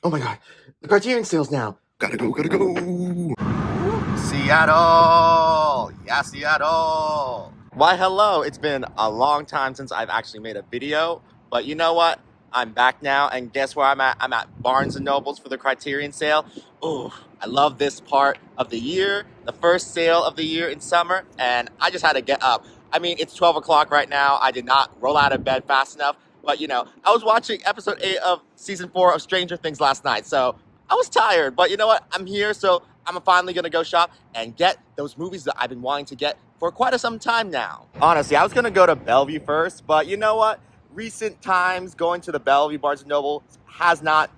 Oh my god, the Criterion sales now. Gotta go, gotta go. Seattle! Yeah, Seattle! Why, hello. It's been a long time since I've actually made a video, but you know what? I'm back now, and guess where I'm at? I'm at Barnes Nobles for the Criterion sale. Ooh, I love this part of the year, the first sale of the year in summer, and I just had to get up. I mean, it's 12 o'clock right now. I did not roll out of bed fast enough, but I was watching episode 8 of season 4 of Stranger Things last night, so I was tired, but you know what? I'm here, so I'm finally gonna go shop and get those movies that I've been wanting to get for quite some time now. Honestly, I was gonna go to Bellevue first, but you know what? Recent times going to the Bellevue Barnes Noble has not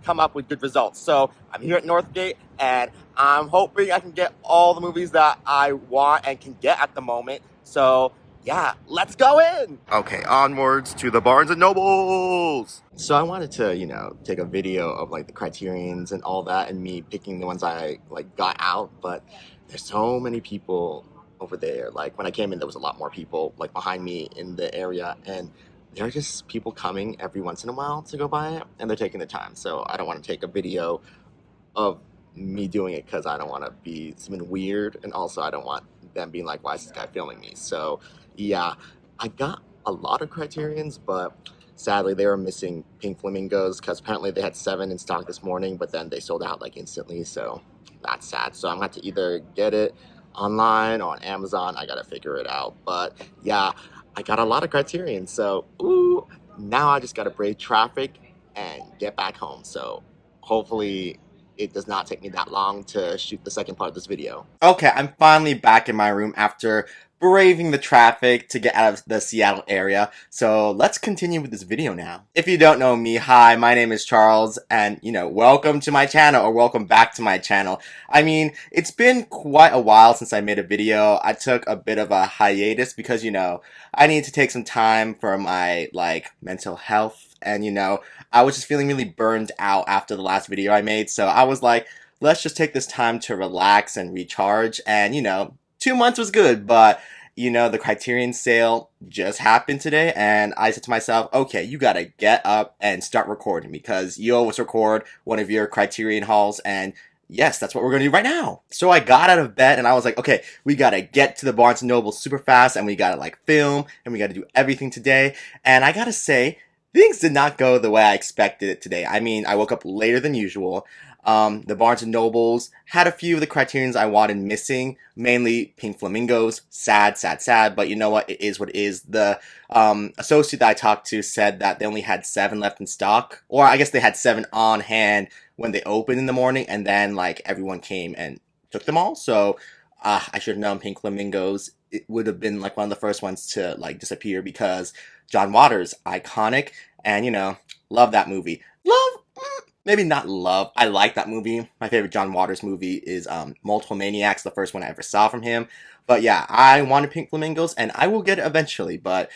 come up with good results. So I'm here at Northgate, and I'm hoping I can get all the movies that I want and can get at the moment. So yeah, let's go in. Okay, onwards to the Barnes and Nobles. So I wanted to, take a video of the Criterions and all that, and me picking the ones I got out. But there's so many people over there. Like when I came in, there was a lot more people behind me in the area, and there are just people coming every once in a while to go buy it, and they're taking the time. So I don't want to take a video of me doing it because I don't want to be something weird, and also I don't want them being like, why is this guy filming me? So yeah, I got a lot of Criterions, but sadly they were missing pink flamingos because apparently they had 7 in stock this morning, but then they sold out instantly, so that's sad. So I'm gonna have to either get it online or on Amazon. I gotta figure it out. But yeah, I got a lot of Criterions, so ooh, now I just gotta brave traffic and get back home. So hopefully it does not take me that long to shoot the second part of this video. Okay, I'm finally back in my room after braving the traffic to get out of the Seattle area. So let's continue with this video now. If you don't know me, hi, my name is Charles, and welcome to my channel, or welcome back to my channel. I mean, it's been quite a while since I made a video. I took a bit of a hiatus because, I need to take some time for my, mental health, and, I was just feeling really burned out after the last video I made, so I was like, let's just take this time to relax and recharge, and, 2 months was good, but the Criterion sale just happened today, and I said to myself, okay, you gotta get up and start recording because you always record one of your Criterion hauls, and yes, that's what we're gonna do right now. So I got out of bed and I was like, okay, we gotta get to the Barnes Noble super fast, and we gotta film, and we gotta do everything today, and I gotta say, things did not go the way I expected it today. I mean, I woke up later than usual. The Barnes and Nobles had a few of the Criterions I wanted missing, mainly Pink Flamingos. Sad, sad, sad, but you know what? It is what it is. The associate that I talked to said that they only had 7 left in stock, or I guess they had 7 on hand when they opened in the morning, and then everyone came and took them all. So I should have known Pink Flamingos. It would have been one of the first ones to disappear because John Waters, iconic, and love that movie. Love, maybe not love. I like that movie. My favorite John Waters movie is Multiple Maniacs, the first one I ever saw from him. But yeah, I wanted Pink Flamingos, and I will get it eventually, but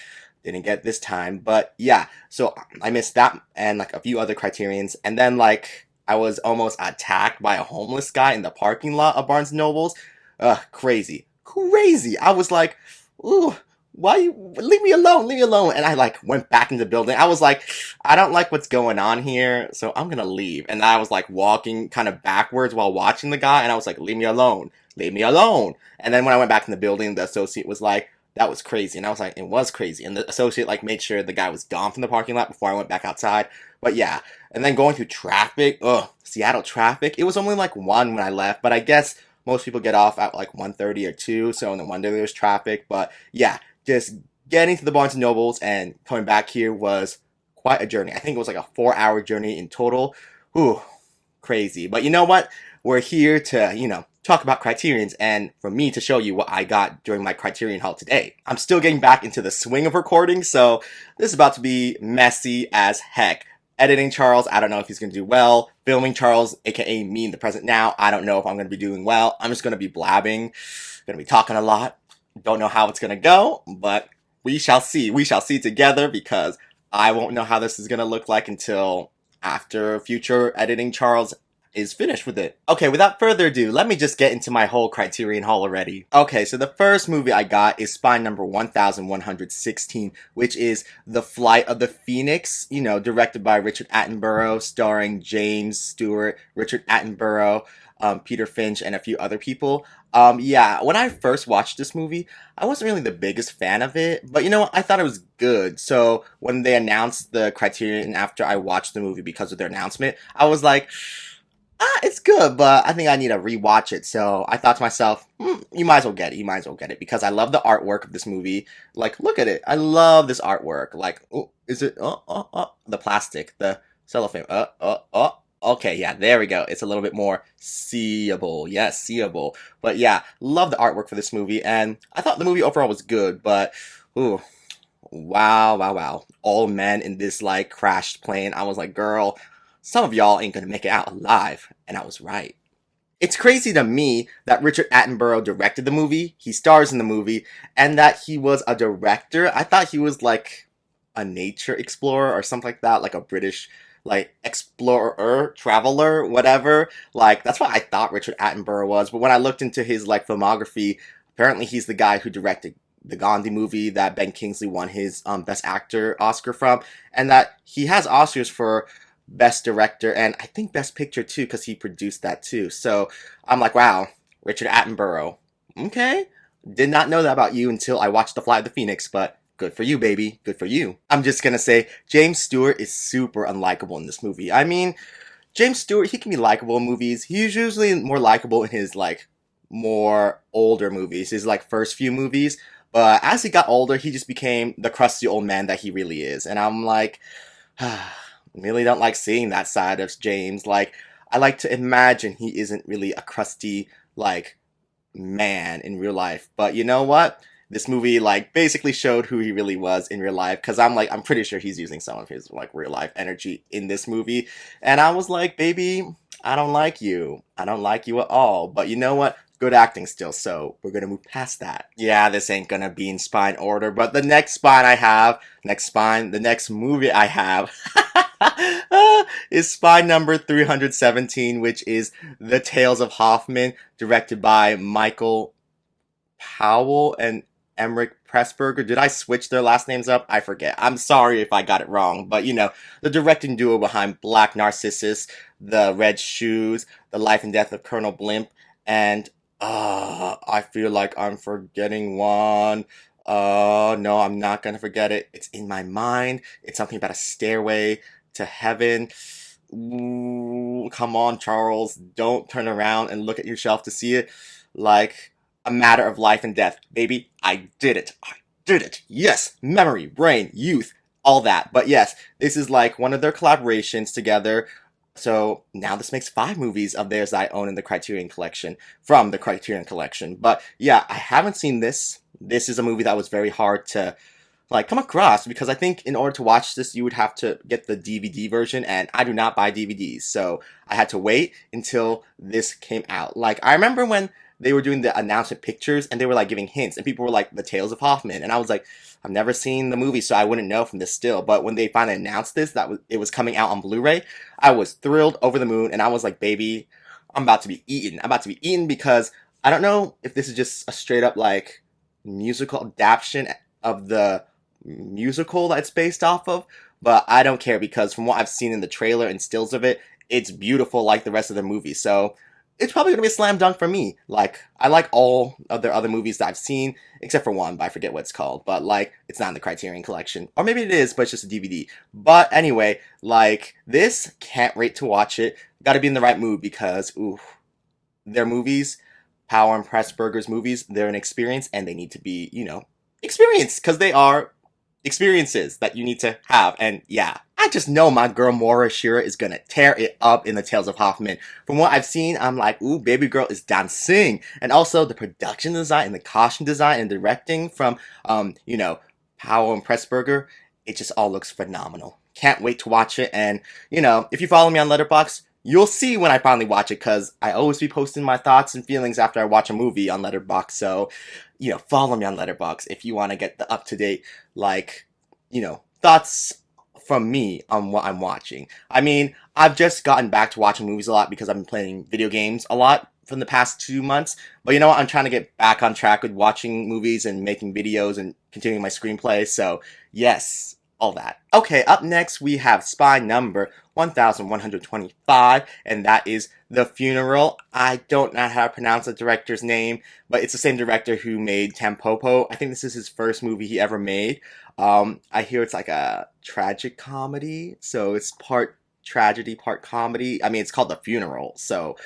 didn't get it this time. But yeah, so I missed that and a few other Criterions, and then I was almost attacked by a homeless guy in the parking lot of Barnes Nobles. Crazy, crazy. I was like, ooh, why you leave me alone, leave me alone. And I went back into the building. I was like, I don't like what's going on here, so I'm gonna leave. And I was walking kind of backwards while watching the guy, and I was like, leave me alone, leave me alone. And then when I went back in the building, the associate was like, that was crazy. And I was like, it was crazy. And the associate made sure the guy was gone from the parking lot before I went back outside. But yeah, and then going through traffic, Seattle traffic. It was only 1 when I left, but I guess most people get off at 1:30 or 2, so no wonder there's traffic. But yeah, just getting to the Barnes & Nobles and coming back here was quite a journey. I think it was a 4-hour journey in total. Ooh, crazy. But you know what? We're here to, talk about Criterions, and for me to show you what I got during my Criterion haul today. I'm still getting back into the swing of recording, so this is about to be messy as heck. Editing Charles, I don't know if he's going to do well. Filming Charles, aka me in the present now, I don't know if I'm going to be doing well. I'm just going to be blabbing, going to be talking a lot. Don't know how it's going to go, but we shall see. We shall see together because I won't know how this is going to look like until after future editing Charles is finished with it. Okay, without further ado, let me just get into my whole Criterion haul already. Okay, so the first movie I got is Spine number 1116, which is The Flight of the Phoenix, directed by Richard Attenborough, starring James Stewart, Richard Attenborough, Peter Finch, and a few other people. Yeah, when I first watched this movie, I wasn't really the biggest fan of it, but I thought it was good. So when they announced the Criterion after I watched the movie because of their announcement, I was like, it's good, but I think I need to rewatch it. So I thought to myself, you might as well get it. You might as well get it because I love the artwork of this movie. Like, look at it. I love this artwork. Like, oh, is it? The plastic, the cellophane. Okay, yeah, there we go. It's a little bit more seeable. Yes, seeable. But yeah, love the artwork for this movie, and I thought the movie overall was good, but ooh, wow, wow, wow. All men in this like crashed plane. I was like, girl, some of y'all ain't gonna make it out alive. And I was right. It's crazy to me that Richard Attenborough directed the movie, he stars in the movie, and that he was a director. I thought he was like a nature explorer or something like that, like a British like explorer, traveler, whatever. Like that's what I thought Richard Attenborough was. But when I looked into his like filmography, apparently he's the guy who directed the Gandhi movie that Ben Kingsley won his Best Actor Oscar from, and that he has Oscars for Best Director and I think Best Picture too, because he produced that too. So I'm like, wow, Richard Attenborough. Okay. Did not know that about you until I watched The Flight of the Phoenix, but good for you, baby. Good for you. I'm just gonna say, James Stewart is super unlikable in this movie. I mean, James Stewart, he can be likable in movies. He's usually more likable in his, like, more older movies, his, like, first few movies. But as he got older, he just became the crusty old man that he really is. And I'm like, really don't like seeing that side of James. Like, I like to imagine he isn't really a crusty, like, man in real life. But you know what? This movie, like, basically showed who he really was in real life. Because I'm pretty sure he's using some of his, like, real life energy in this movie. And I was like, baby, I don't like you. I don't like you at all. But you know what? Good acting still, so we're gonna move past that. Yeah, this ain't gonna be in spine order, but the next movie I have is spine number 317, which is The Tales of Hoffman, directed by Michael Powell and Emmerich Pressburger. Did I switch their last names up? I forget. I'm sorry if I got it wrong, but the directing duo behind Black Narcissus, The Red Shoes, The Life and Death of Colonel Blimp, and I feel like I'm forgetting one. No, I'm not gonna forget it. It's in my mind. It's something about a stairway to heaven. Ooh, come on, Charles. Don't turn around and look at yourself to see it. Like a matter of life and death. Baby, I did it. I did it. Yes, memory, brain, youth, all that. But yes, this is like one of their collaborations together. So now this makes 5 movies of theirs that I own in the Criterion Collection, from the Criterion Collection. But yeah, I haven't seen this. This is a movie that was very hard to like come across because I think in order to watch this you would have to get the DVD version, and I do not buy DVDs. So I had to wait until this came out. Like I remember when they were doing the announcement pictures and they were like giving hints and people were like The Tales of Hoffman, and I was like, I've never seen the movie, so I wouldn't know from this still. But when they finally announced this, it was coming out on Blu-ray, I was thrilled over the moon, and I was like, baby, I'm about to be eaten. I'm about to be eaten because I don't know if this is just a straight up like musical adaptation of the musical that it's based off of, but I don't care because from what I've seen in the trailer and stills of it, it's beautiful like the rest of the movie. So it's probably gonna be a slam dunk for me. Like I like all of their other movies that I've seen, except for one, but I forget what it's called. But like it's not in the Criterion Collection, or maybe it is, but it's just a DVD. But anyway, like this, can't wait to watch it. Got to be in the right mood because ooh, their movies, Power and Pressburger's movies, they're an experience, and they need to be experienced because they are experiences that you need to have. And yeah, I just know my girl Maura Shearer is gonna tear it up in The Tales of Hoffman. From what I've seen, I'm like, ooh, baby girl is dancing. And also the production design and the costume design and directing from Powell and Pressburger, it just all looks phenomenal. Can't wait to watch it. And if you follow me on Letterboxd, you'll see when I finally watch it, because I always be posting my thoughts and feelings after I watch a movie on Letterboxd. So, follow me on Letterboxd if you want to get the up-to-date, thoughts from me on what I'm watching. I mean, I've just gotten back to watching movies a lot because I've been playing video games a lot from the past 2 months. But you know what? I'm trying to get back on track with watching movies and making videos and continuing my screenplay. So, yes, all that. Okay, up next we have spy number 1125, and that is The Funeral. I don't know how to pronounce the director's name, but it's the same director who made Tampopo. I think this is his first movie he ever made. I hear it's like a tragic comedy, so it's part tragedy, part comedy. I mean, it's called The Funeral, so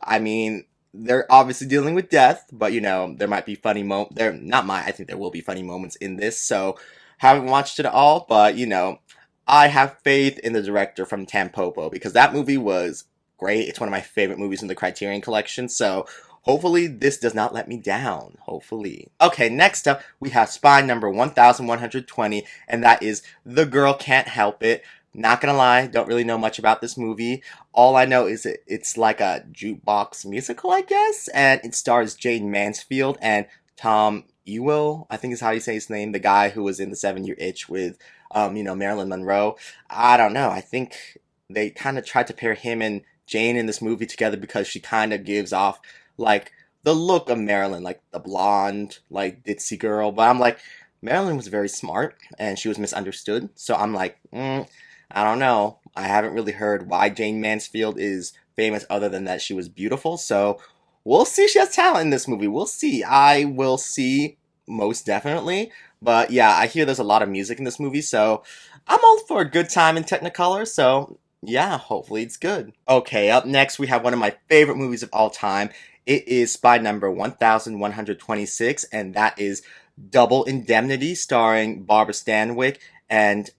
I mean, they're obviously dealing with death, but you know, there might be funny moments. There, not my. I think there will be funny moments in this. So, haven't watched it all, but you know, I have faith in the director from Tampopo because that movie was great. It's one of my favorite movies in the Criterion collection. So, hopefully, this does not let me down. Hopefully. Okay, next up, we have spy number 1120, and that is The Girl Can't Help It. Not gonna lie, don't really know much about this movie. All I know is it's like a jukebox musical, I guess, and it stars Jane Mansfield and Tom Ewell, I think is how you say his name, the guy who was in the 7 Year Itch with, Marilyn Monroe. I don't know. I think they kind of tried to pair him and Jane in this movie together because she kind of gives off like the look of Marilyn, like the blonde, like ditzy girl. But I'm like, Marilyn was very smart and she was misunderstood. So I'm like, I don't know. I haven't really heard why Jane Mansfield is famous other than that she was beautiful. So we'll see. She has talent in this movie. We'll see. I will see most definitely. But yeah, I hear there's a lot of music in this movie. So I'm all for a good time in Technicolor. So yeah, hopefully it's good. Okay, up next we have one of my favorite movies of all time. It is spy number 1126, and that is Double Indemnity, starring Barbara Stanwyck and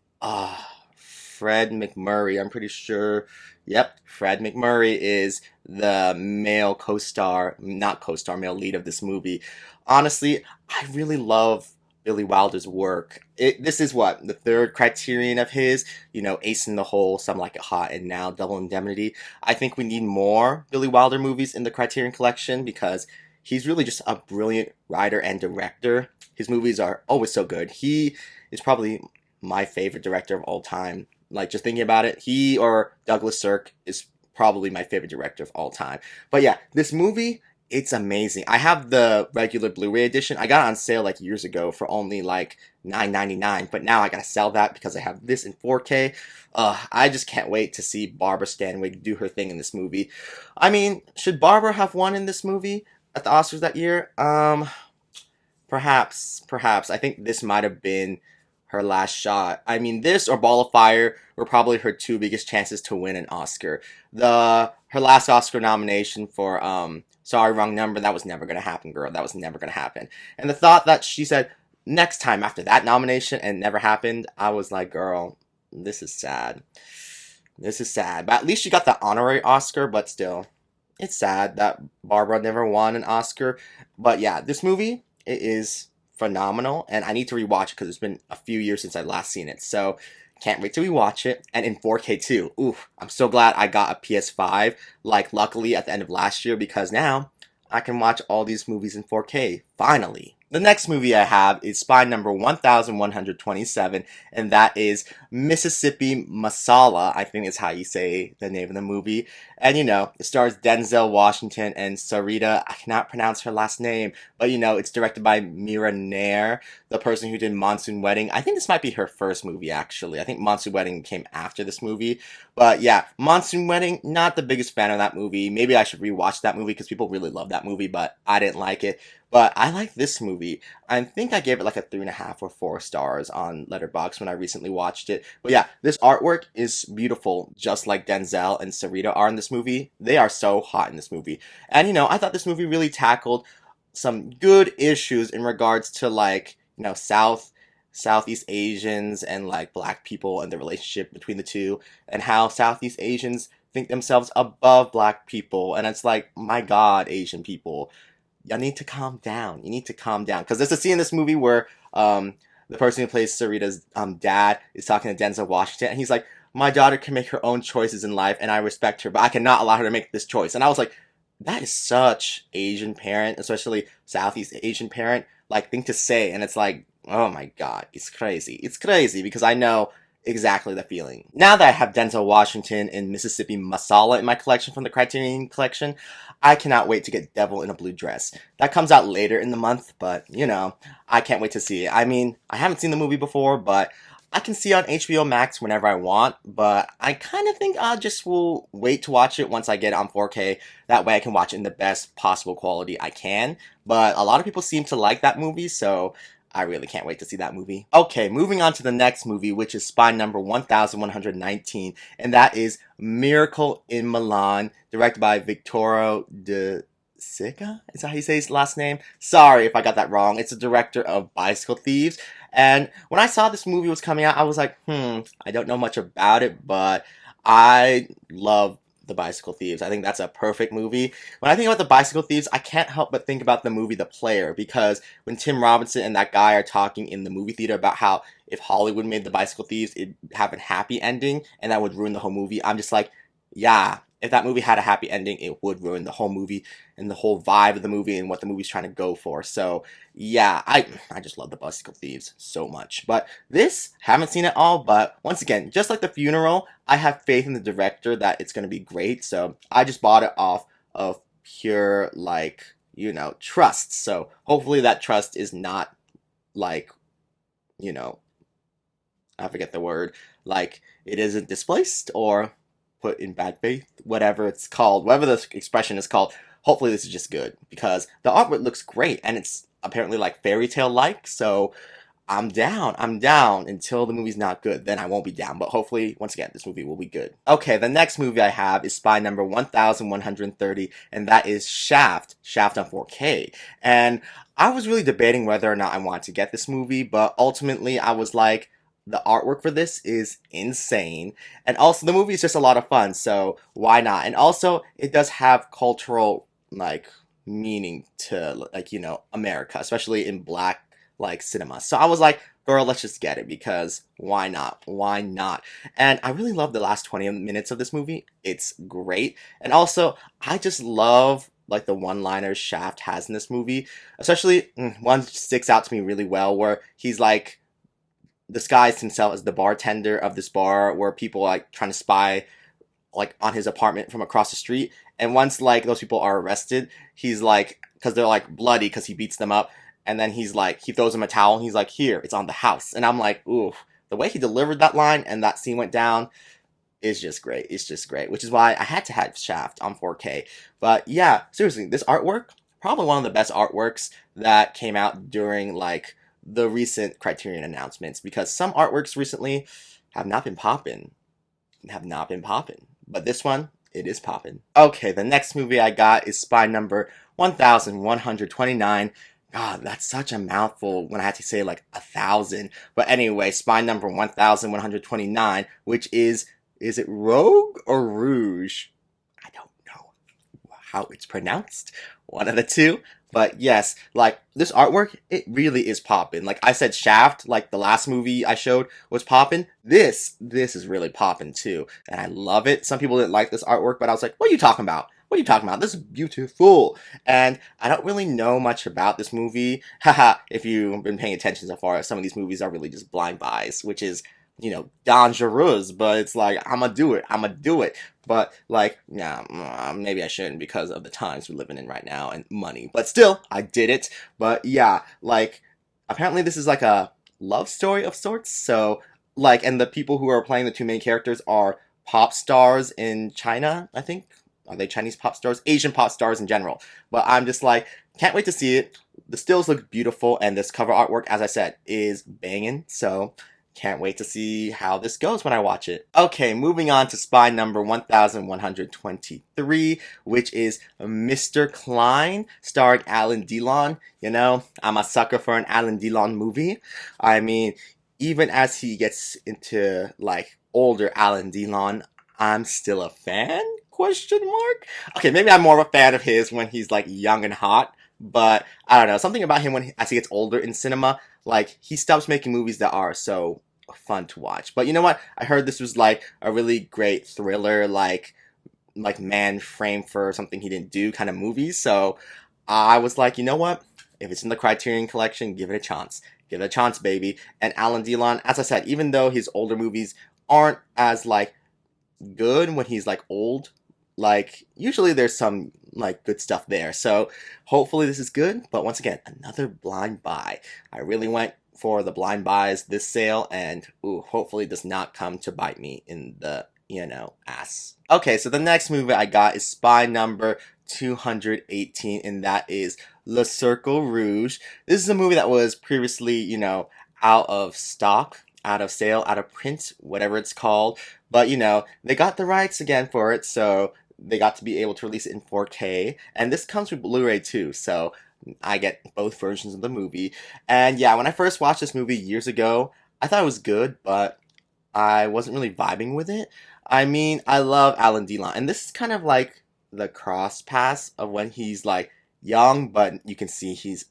Fred McMurray. I'm pretty sure. Yep, Fred McMurray is the male co-star, not co-star, male lead of this movie. Honestly, I really love Billy Wilder's work. This is what, the third Criterion of his, Ace in the Hole, Some Like It Hot, and now Double Indemnity. I think we need more Billy Wilder movies in the Criterion collection because he's really just a brilliant writer and director. His movies are always so good. He is probably my favorite director of all time. Like, just thinking about it, he or Douglas Sirk is probably my favorite director of all time. But yeah, this movie, it's amazing. I have the regular Blu-ray edition. I got it on sale like years ago for only like $9.99, but now I gotta sell that because I have this in 4K. I just can't wait to see Barbara Stanwyck do her thing in this movie. I mean, should Barbara have won in this movie at the Oscars that year? Perhaps. I think this might have been her last shot. I mean, this or Ball of Fire were probably her two biggest chances to win an Oscar. Her last Oscar nomination for Sorry Wrong Number, that was never gonna happen, girl. That was never gonna happen. And the thought that she said next time after that nomination and it never happened, I was like, girl, this is sad. This is sad. But at least she got the honorary Oscar, but still, it's sad that Barbara never won an Oscar. But yeah, this movie, it is phenomenal, and I need to rewatch it because it's been a few years since I last seen it. So can't wait to rewatch it, and in 4K too. Oof, I'm so glad I got a PS5, like luckily at the end of last year, because now I can watch all these movies in 4K, finally. The next movie I have is spy number 1127, and that is Mississippi Masala, I think is how you say the name of the movie. And it stars Denzel Washington and Sarita, I cannot pronounce her last name, but it's directed by Mira Nair, the person who did Monsoon Wedding. I think this might be her first movie, actually. I think Monsoon Wedding came after this movie. But yeah, Monsoon Wedding, not the biggest fan of that movie. Maybe I should rewatch that movie because people really love that movie, but I didn't like it. But I like this movie. I think I gave it like a 3.5 or 4 stars on Letterboxd when I recently watched it. But yeah, this artwork is beautiful, just like Denzel and Sarita are in this movie. They are so hot in this movie. And I thought this movie really tackled some good issues in regards to like, Southeast Asians and like black people and the relationship between the two, and how Southeast Asians think themselves above black people. And it's like, my God, Asian people, y'all need to calm down. You need to calm down. Because there's a scene in this movie where the person who plays Sarita's dad is talking to Denzel Washington, and he's like, my daughter can make her own choices in life, and I respect her, but I cannot allow her to make this choice. And I was like, that is such Asian parent, especially Southeast Asian parent, like thing to say. And it's like, oh my God, it's crazy. It's crazy because I know exactly the feeling. Now that I have Denzel Washington and Mississippi Masala in my collection from the Criterion collection, I cannot wait to get Devil in a Blue Dress. That comes out later in the month, but you know, I can't wait to see it. I mean, I haven't seen the movie before, but I can see it on HBO Max whenever I want, but I kind of think I just will wait to watch it once I get it on 4K. That way I can watch it in the best possible quality I can. But a lot of people seem to like that movie, so I really can't wait to see that movie. Okay, moving on to the next movie, which is spy number 1119, and that is Miracle in Milan, directed by Vittorio De Sica? Is that how you say his last name? Sorry if I got that wrong. It's the director of Bicycle Thieves. And when I saw this movie was coming out, I was like, I don't know much about it, but I love the Bicycle Thieves. I think that's a perfect movie. When I think about the Bicycle Thieves, I can't help but think about the movie The Player, because when Tim Robinson and that guy are talking in the movie theater about how if Hollywood made the Bicycle Thieves, it'd have a happy ending and that would ruin the whole movie, I'm just like, yeah, if that movie had a happy ending, it would ruin the whole movie and the whole vibe of the movie and what the movie's trying to go for. So yeah, I just love the Bicycle Thieves so much. But this, haven't seen it all, but once again, just like The Funeral, I have faith in the director that it's going to be great. So I just bought it off of pure, like, you know, trust. So hopefully that trust is not like, you know, I forget the word, like it isn't displaced or put in bad faith, whatever it's called, whatever the expression is called. Hopefully this is just good, because the artwork looks great and it's apparently like fairy tale like, so I'm down. I'm down until the movie's not good. Then I won't be down. But hopefully, once again, this movie will be good. Okay, the next movie I have is spy number 1130, and that is Shaft. Shaft on 4K. And I was really debating whether or not I wanted to get this movie, but ultimately I was like, the artwork for this is insane. And also, the movie is just a lot of fun, so why not? And also, it does have cultural, like, meaning to, like, you know, America, especially in black like cinema. So I was like, girl, let's just get it, because why not? Why not? And I really love the last 20 minutes of this movie. It's great. And also, I just love like the one-liners Shaft has in this movie. Especially one sticks out to me really well, where he's like disguised himself as the bartender of this bar where people are like trying to spy like on his apartment from across the street. And once like those people are arrested, he's like, because they're like bloody because he beats them up, and then he's like, he throws him a towel and he's like, here, it's on the house. And I'm like, ooh, the way he delivered that line and that scene went down is just great. It's just great, which is why I had to have Shaft on 4K. But yeah, seriously, this artwork, probably one of the best artworks that came out during like the recent Criterion announcements, because some artworks recently have not been popping. Have not been popping. But this one, it is popping. Okay, the next movie I got is spy number 1129. God, that's such a mouthful when I had to say like 1,000. But anyway, spy number 1129, which is it Rogue or Rouge? I don't know how it's pronounced. One of the two. But yes, like this artwork, it really is popping. Like I said, Shaft, like the last movie I showed was popping. This is really popping too, and I love it. Some people didn't like this artwork, but I was like, "What are you talking about? What are you talking about? This is beautiful." And I don't really know much about this movie. Haha, if you've been paying attention so far, some of these movies are really just blind buys, which is, you know, dangerous, but it's like, I'm gonna do it. I'm gonna do it. But like, yeah, maybe I shouldn't because of the times we're living in right now and money. But still, I did it. But yeah, like, apparently this is like a love story of sorts. So, like, and the people who are playing the two main characters are pop stars in China, I think. Are they Chinese pop stars? Asian pop stars in general. But I'm just like, can't wait to see it. The stills look beautiful, and this cover artwork, as I said, is banging. So, can't wait to see how this goes when I watch it. Okay, moving on to spy number 1123, which is Mr. Klein, starring Alan Delon. You know, I'm a sucker for an Alan Delon movie. I mean, even as he gets into, like, older Alan Delon, I'm still a fan? Question mark? Okay, maybe I'm more of a fan of his when he's, like, young and hot. But, I don't know, something about him as he gets older in cinema, like, he stops making movies that are so fun to watch. But you know what? I heard this was like a really great thriller, like man framed for something he didn't do kind of movie. So I was like, you know what? If it's in the Criterion collection, give it a chance. give it a chance, baby. And Alan Delon, as I said, even though his older movies aren't as like good when he's like old, like usually there's some like good stuff there. So hopefully this is good. But once again, another blind buy. I really went for the blind buys this sale, and ooh, hopefully it does not come to bite me in the ass. Okay, so the next movie I got is Spy Number 218, and that is Le Cercle Rouge. This is a movie that was previously, out of stock, out of sale, out of print, whatever it's called. But, they got the rights again for it, so they got to be able to release it in 4K. And this comes with Blu-ray too, so I get both versions of the movie. And yeah, when I first watched this movie years ago, I thought it was good, but I wasn't really vibing with it. I mean, I love Alan Delon, and this is kind of like the cross pass of when he's like young, but you can see he's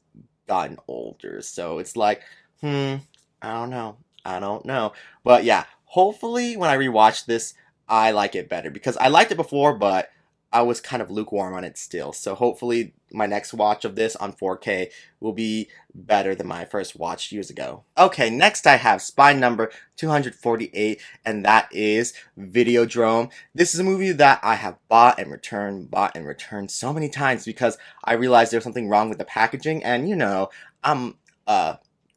gotten older. So it's like, I don't know. I don't know. But yeah, hopefully when I rewatch this, I like it better because I liked it before, but I was kind of lukewarm on it still. So hopefully my next watch of this on 4K will be better than my first watch years ago. Okay, next I have Spy Number 248, and that is Videodrome. This is a movie that I have bought and returned so many times because I realized there's something wrong with the packaging, and I'm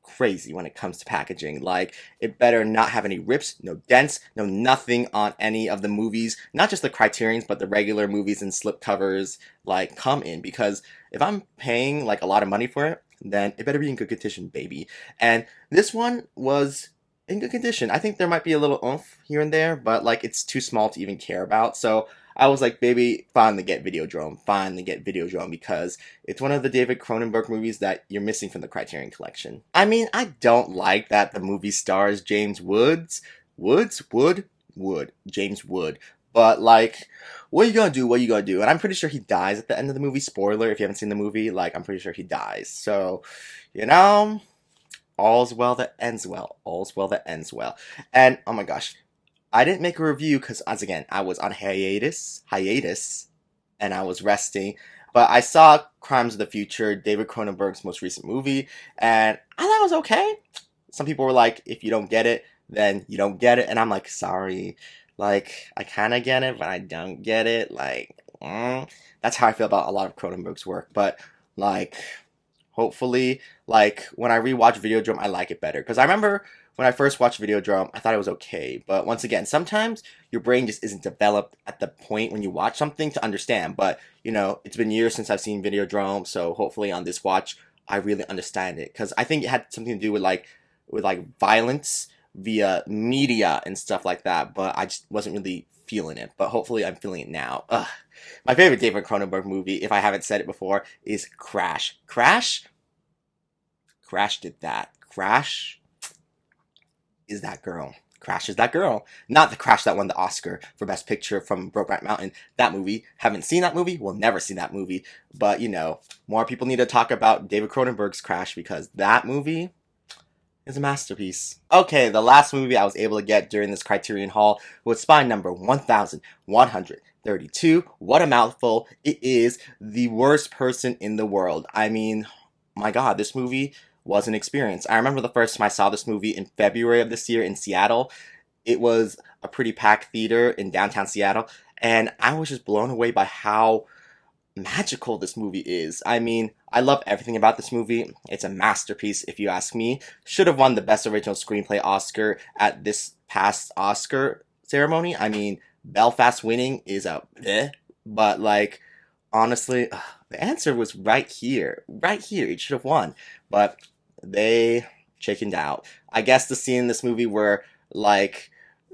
crazy when it comes to packaging. Like, it better not have any rips, no dents, no nothing on any of the movies, not just the Criterions, but the regular movies and slipcovers like come in, because if I'm paying like a lot of money for it, then it better be in good condition, baby. And this one was in good condition. I think there might be a little oomph here and there, but like it's too small to even care about. So I was like, baby, finally get Videodrome, because it's one of the David Cronenberg movies that you're missing from the Criterion Collection. I mean, I don't like that the movie stars James James Wood. But like, what are you gonna do? And I'm pretty sure he dies at the end of the movie. Spoiler, if you haven't seen the movie, like, I'm pretty sure he dies. So, all's well that ends well. All's well that ends well. And, oh my gosh, I didn't make a review because, once again, I was on hiatus, and I was resting. But I saw Crimes of the Future, David Cronenberg's most recent movie, and I thought it was okay. Some people were like, if you don't get it, then you don't get it. And I'm like, sorry. Like, I kind of get it, but I don't get it. Like, that's how I feel about a lot of Cronenberg's work. But, like, hopefully, like, when I rewatch Videodrome, I like it better. Because I remember when I first watched Videodrome, I thought it was okay. But once again, sometimes your brain just isn't developed at the point when you watch something to understand. But, it's been years since I've seen Videodrome, so hopefully on this watch, I really understand it. Because I think it had something to do with violence via media and stuff like that. But I just wasn't really feeling it. But hopefully I'm feeling it now. Ugh. My favorite David Cronenberg movie, if I haven't said it before, is Crash. Crash did that. Crash is that girl. Crash is that girl. Not the Crash that won the Oscar for Best Picture from Brokeback Mountain. That movie. Haven't seen that movie. Will never see that movie. But, more people need to talk about David Cronenberg's Crash, because that movie is a masterpiece. Okay, the last movie I was able to get during this Criterion haul was Spy Number 1132. What a mouthful. It is The Worst Person in the World. I mean, my God, this movie was an experience. I remember the first time I saw this movie in February of this year in Seattle. It was a pretty packed theater in downtown Seattle, and I was just blown away by how magical this movie is. I mean, I love everything about this movie. It's a masterpiece, if you ask me. Should have won the Best Original Screenplay Oscar at this past Oscar ceremony. I mean, Belfast winning is but like, honestly, the answer was right here. It should have won, but they chickened out. I guess the scene in this movie where, like,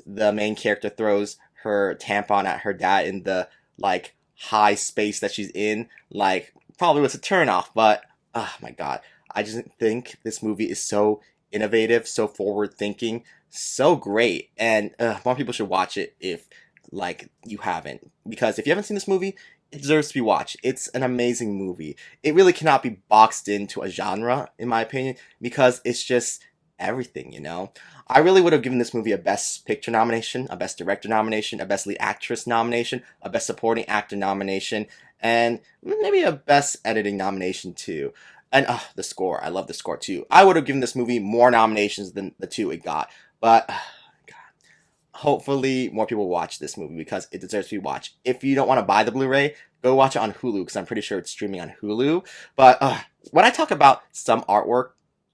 the main character throws her tampon at her dad in the, like, high space that she's in, like, probably was a turnoff, but, oh my God. I just think this movie is so innovative, so forward-thinking, so great, and more people should watch it if, like, you haven't. Because if you haven't seen this movie, it deserves to be watched. It's an amazing movie. It really cannot be boxed into a genre, in my opinion, because it's just everything, I really would have given this movie a Best Picture nomination, a Best Director nomination, a Best Lead Actress nomination, a Best Supporting Actor nomination, and maybe a Best Editing nomination too. And the score. I love the score too. I would have given this movie more nominations than the 2 it got. But hopefully more people watch this movie because it deserves to be watched. If you don't want to buy the Blu-ray, go watch it on Hulu because I'm pretty sure it's streaming on Hulu. But when I talk about some artwork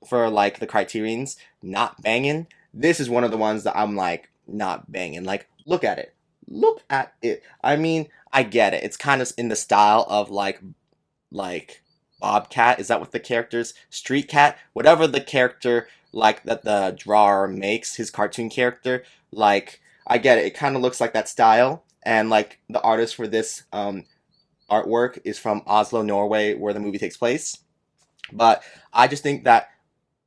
for like the Criterions not banging, this is one of the ones that I'm like not banging. Like, look at it. Look at it. I mean, I get it. It's kind of in the style of like Bobcat. Is that what the character's Street Cat? Whatever the character like that the drawer makes, his cartoon character. Like, I get it. It kind of looks like that style. And like the artist for this artwork is from Oslo, Norway, where the movie takes place. But I just think that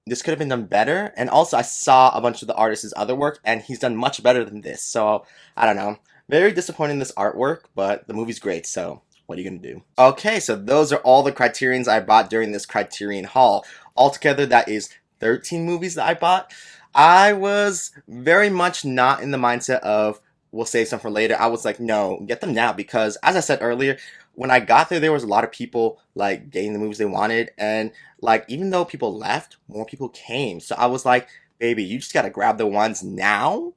this could have been done better. And also, I saw a bunch of the artist's other work, and he's done much better than this. So, I don't know. Very disappointed in this artwork, but the movie's great, so what are you going to do? Okay, so those are all the Criterions I bought during this Criterion haul. Altogether, that is 13 movies that I bought. I was very much not in the mindset of, we'll save some for later. I was like, no, get them now, because as I said earlier, when I got there was a lot of people like getting the movies they wanted, and like even though people left, more people came. So I was like, baby, you just gotta grab the ones now,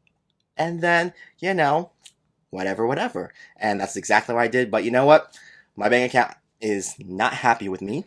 and then, you know, whatever. And that's exactly what I did. But you know what? My bank account is not happy with me.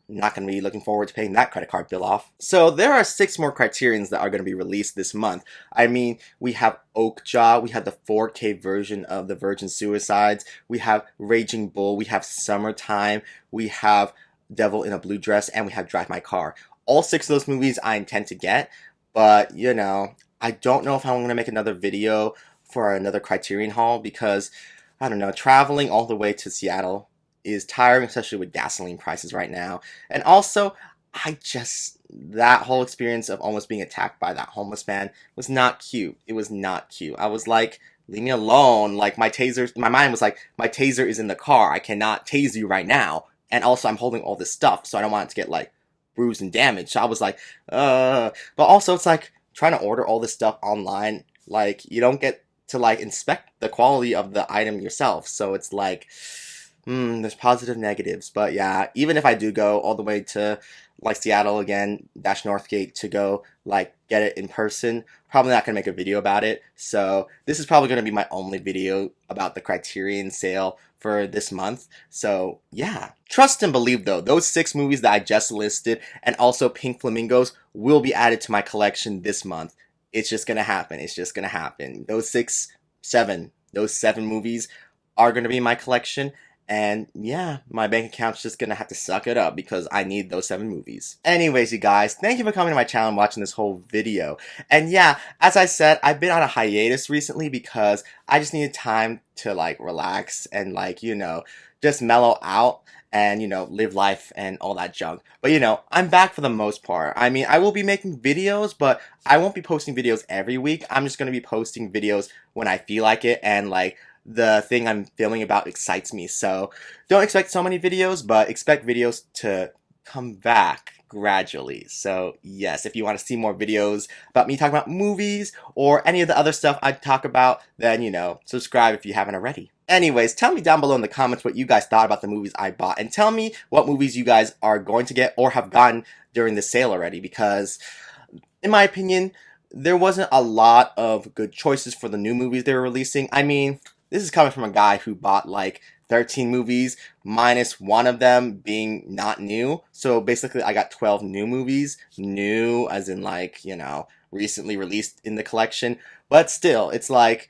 Not going to be looking forward to paying that credit card bill off. So there are 6 more Criterions that are going to be released this month. I mean, we have Oakjaw, we have the 4K version of The Virgin Suicides, we have Raging Bull, we have Summertime, we have Devil in a Blue Dress, and we have Drive My Car. All 6 of those movies I intend to get, but you know, I don't know if I'm going to make another video for another Criterion haul because, I don't know, traveling all the way to Seattle is tiring, especially with gasoline prices right now. And also, that whole experience of almost being attacked by that homeless man was not cute. It was not cute. I was like, leave me alone. Like, my mind was like, my taser is in the car. I cannot tase you right now. And also, I'm holding all this stuff, so I don't want it to get, like, bruised and damaged. So I was like, But also, it's like, trying to order all this stuff online, like, you don't get to, like, inspect the quality of the item yourself. So it's like, there's positive negatives. But yeah, even if I do go all the way to like Seattle again, Northgate to go like get it in person, probably not gonna make a video about it. So this is probably gonna be my only video about the Criterion sale for this month. So yeah, trust and believe though, those 6 movies that I just listed and also Pink Flamingos will be added to my collection this month. It's just gonna happen. It's just gonna happen. Those 7 movies are gonna be in my collection. And yeah, my bank account's just gonna have to suck it up because I need those 7 movies. Anyways, you guys, thank you for coming to my channel and watching this whole video. And yeah, as I said, I've been on a hiatus recently because I just needed time to like relax and like, you know, just mellow out and, you know, live life and all that junk. But, you know, I'm back for the most part. I mean, I will be making videos, but I won't be posting videos every week. I'm just gonna be posting videos when I feel like it and like the thing I'm filming about excites me. So don't expect so many videos, but expect videos to come back gradually. So yes, if you want to see more videos about me talking about movies or any of the other stuff I talk about, then, you know, subscribe if you haven't already. Anyways, tell me down below in the comments what you guys thought about the movies I bought, and tell me what movies you guys are going to get or have gotten during the sale already, because in my opinion, there wasn't a lot of good choices for the new movies they were releasing. I mean, this is coming from a guy who bought like 13 movies, minus one of them being not new. So basically I got 12 new movies. New as in like, you know, recently released in the collection. But still, it's like,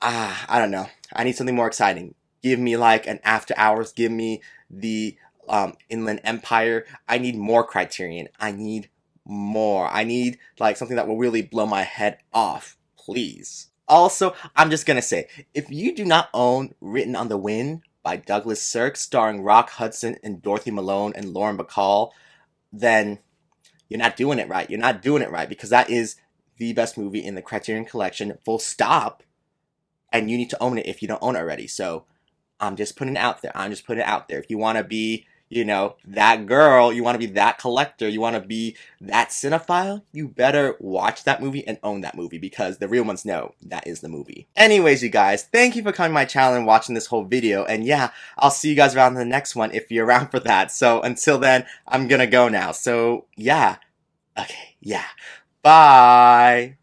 I don't know. I need something more exciting. Give me like an After Hours. Give me the Inland Empire. I need more Criterion. I need more. I need like something that will really blow my head off. Please. Also, I'm just gonna say, if you do not own Written on the Wind by Douglas Sirk, starring Rock Hudson and Dorothy Malone and Lauren Bacall, then you're not doing it right. You're not doing it right, because that is the best movie in the Criterion Collection, full stop. And you need to own it if you don't own it already. So I'm just putting it out there. I'm just putting it out there. If you want to be, you know, that girl, you want to be that collector, you want to be that cinephile, you better watch that movie and own that movie because the real ones know that is the movie. Anyways, you guys, thank you for coming to my channel and watching this whole video. And yeah, I'll see you guys around in the next one if you're around for that. So until then, I'm gonna go now. So yeah. Okay, yeah. Bye.